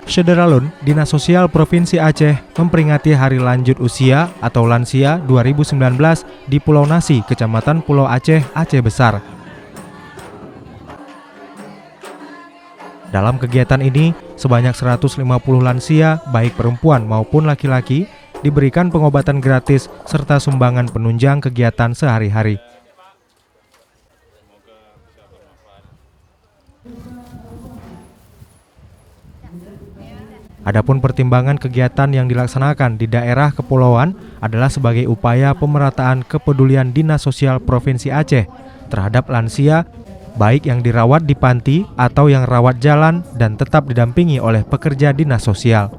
Sederalun, Dinas Sosial Provinsi Aceh memperingati Hari Lanjut Usia atau Lansia 2019 di Pulau Nasi, Kecamatan Pulau Aceh, Aceh Besar. Dalam kegiatan ini, sebanyak 150 lansia, baik perempuan maupun laki-laki, diberikan pengobatan gratis serta sumbangan penunjang kegiatan sehari-hari. Adapun pertimbangan kegiatan yang dilaksanakan di daerah kepulauan adalah sebagai upaya pemerataan kepedulian Dinas Sosial Provinsi Aceh terhadap lansia, baik yang dirawat di panti atau yang rawat jalan dan tetap didampingi oleh pekerja dinas sosial.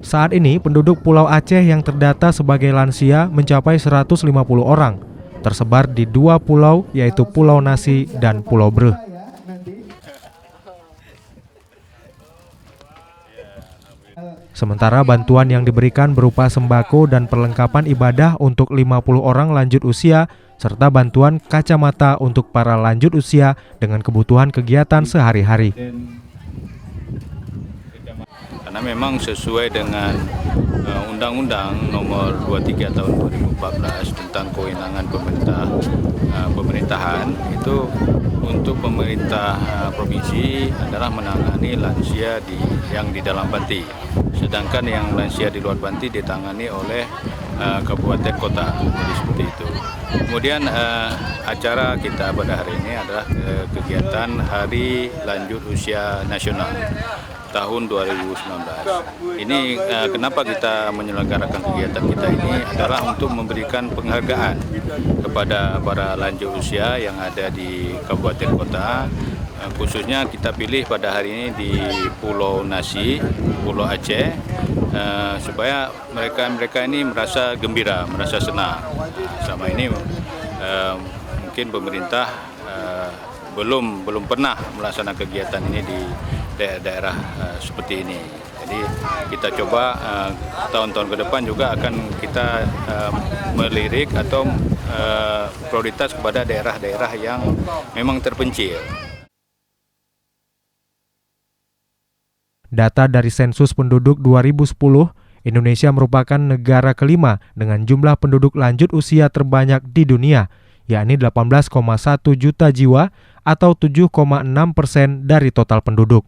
Saat ini, penduduk Pulau Aceh yang terdata sebagai lansia mencapai 150 orang, tersebar di 2 pulau yaitu Pulau Nasi dan Pulau Breh. Sementara bantuan yang diberikan berupa sembako dan perlengkapan ibadah untuk 50 orang lanjut usia, serta bantuan kacamata untuk para lanjut usia dengan kebutuhan kegiatan sehari-hari. Karena memang sesuai dengan Undang-Undang Nomor 23 Tahun 2014 tentang kewenangan pemerintahan, itu untuk pemerintah provinsi adalah menangani lansia yang di dalam panti. Sedangkan yang lansia di luar panti ditangani oleh kabupaten kota, jadi seperti itu. Kemudian acara kita pada hari ini adalah kegiatan Hari Lanjut Usia Nasional tahun 2019. Ini kenapa kita menyelenggarakan kegiatan kita ini adalah untuk memberikan penghargaan kepada para lanjut usia yang ada di kabupaten kota. Khususnya kita pilih pada hari ini di Pulau Nasi, Pulau Aceh, supaya mereka ini merasa gembira, merasa senang. Sama ini mungkin pemerintah belum pernah melaksanakan kegiatan ini di daerah seperti ini. Jadi kita coba tahun-tahun ke depan juga akan kita melirik atau prioritas kepada daerah-daerah yang memang terpencil. Data dari Sensus Penduduk 2010, Indonesia merupakan negara kelima dengan jumlah penduduk lanjut usia terbanyak di dunia, yakni 18,1 juta jiwa atau 7,6% dari total penduduk.